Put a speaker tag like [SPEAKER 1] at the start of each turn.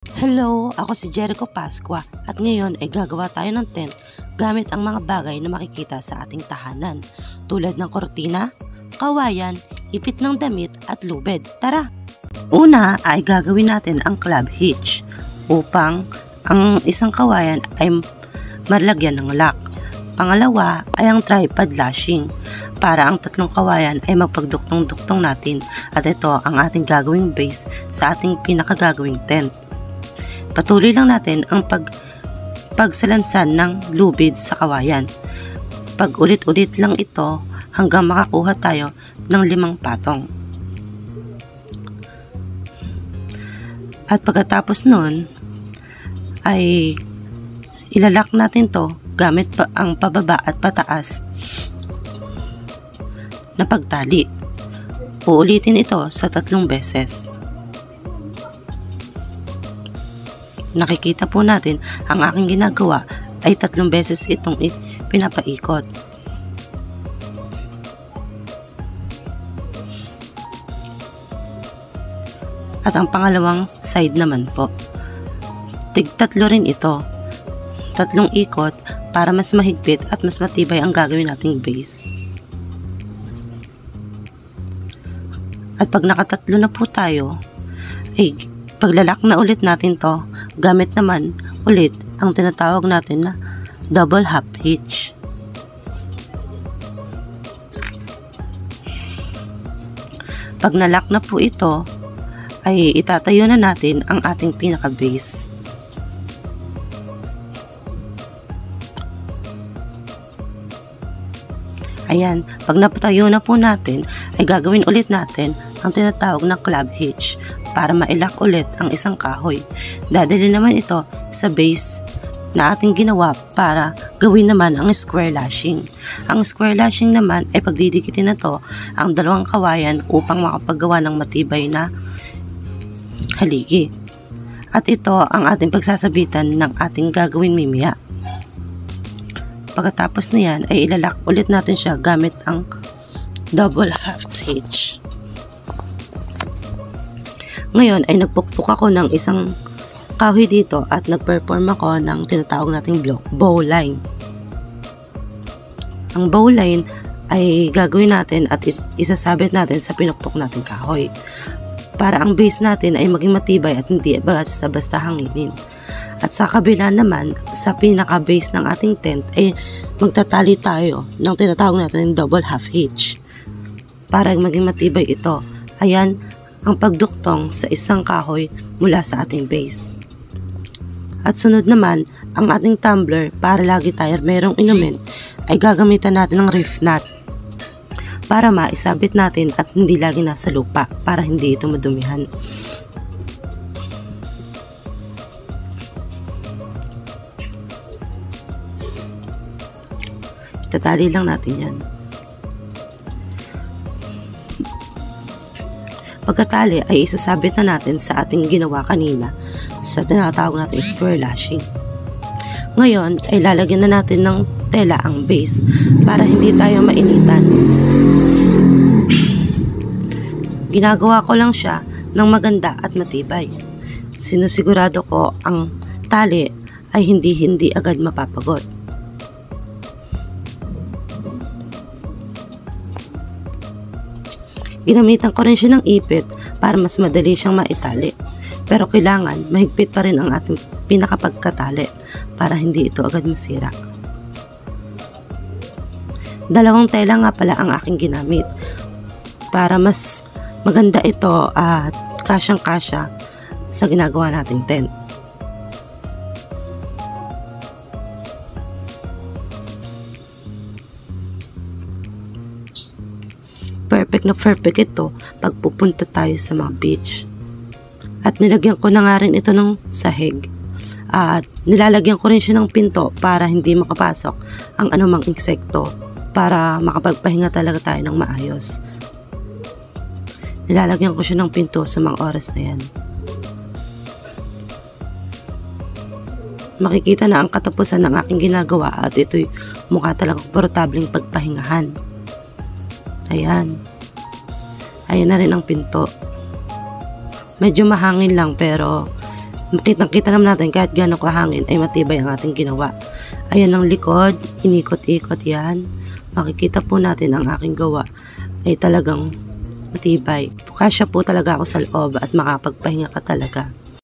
[SPEAKER 1] Hello, ako si Jericho Pascua at ngayon ay gagawa tayo ng tent gamit ang mga bagay na makikita sa ating tahanan tulad ng kortina, kawayan, ipit ng damit at lubid. Tara! Una ay gagawin natin ang club hitch upang ang isang kawayan ay malagyan ng lock. Pangalawa ay ang tripod lashing para ang tatlong kawayan ay magpagduktong-duktong natin at ito ang ating gagawing base sa ating pinakagagawing tent. Patuloy lang natin ang pagsalansan ng lubid sa kawayan. Pag ulit-ulit lang ito hanggang makakuha tayo ng 5 patong. At pagkatapos nun ay ilalak natin to gamit ang pababa at pataas na pagtali. Uulitin ito sa 3 beses. Nakikita po natin ang aking ginagawa ay 3 beses itong pinapaikot. At ang pangalawang side naman po. Tig-3 rin ito. 3 ikot para mas mahigpit at mas matibay ang gagawin nating base. At pag naka-3 na po tayo, ay paglalak na ulit natin to gamit naman ulit ang tinatawag natin na double half hitch. Pag nalak na po ito ay itatayo na natin ang ating pinaka base. Ayan, pag napatayo na po natin ay gagawin ulit natin ang tinatawag na club hitch para mailak ulit ang isang kahoy. Dadali naman ito sa base na ating ginawa para gawin naman ang square lashing. Ang square lashing naman ay pagdidikitin na to ang 2 kawayan upang makapagawa ng matibay na haligi. At ito ang ating pagsasabitan ng ating gagawin mimaya. Pagkatapos na yan ay ilalak ulit natin siya gamit ang double half hitch. Ngayon ay nagpukpuk ako ng isang kahoy dito at nagperform ako ng tinatawag nating bow line. Ang bow line ay gagawin natin at isasabit natin sa pinukpok nating kahoy para ang base natin ay maging matibay at hindi basta-basta hanginin. At sa kabila naman, sa pinaka-base ng ating tent ay magtatali tayo ng tinatawag natin double half hitch para maging matibay ito. Ayan ang pagduktong sa isang kahoy mula sa ating base. At sunod naman, ang ating tumbler para lagi tayo mayroong inumin ay gagamitan natin ng reef nut para maisabit natin at hindi lagi nasa lupa para hindi ito madumihan. Tatali lang natin yan. Pagkatali ay isasabit na natin sa ating ginawa kanina sa tinatawag natin square lashing. Ngayon ay lalagyan na natin ng tela ang base para hindi tayo mainitan. Ginagawa ko lang siya ng maganda at matibay. Sinusigurado ko ang tali ay hindi agad mapapagod. Ginamitan ko rin siya ng ipit para mas madali siyang maitali. Pero kailangan mahigpit pa rin ang ating pinakapagkatali para hindi ito agad masira. 2 tela nga pala ang aking ginamit para mas maganda ito at kasyang-kasya sa ginagawa nating tent. Perfect ito pag pupunta tayo sa mga beach. At nilagyan ko na nga rin ito ng sahig. At nilalagyan ko rin siya ng pinto para hindi makapasok ang anumang insekto para makapagpahinga talaga tayo ng maayos. Nilalagyan ko siya ng pinto sa mga oras na yan. Makikita na ang katapusan ng aking ginagawa at ito'y mukha talagang komportableng pagpahingahan. Ayan. Ayan na rin ang pinto. Medyo mahangin lang pero Makitang-kita naman natin kahit gano'ng kahangin ay matibay ang ating ginawa. Ayan ang likod, inikot-ikot yan. Makikita po natin ang aking gawa ay talagang matibay. Kasya po talaga ako sa loob at makapagpahinga ka talaga.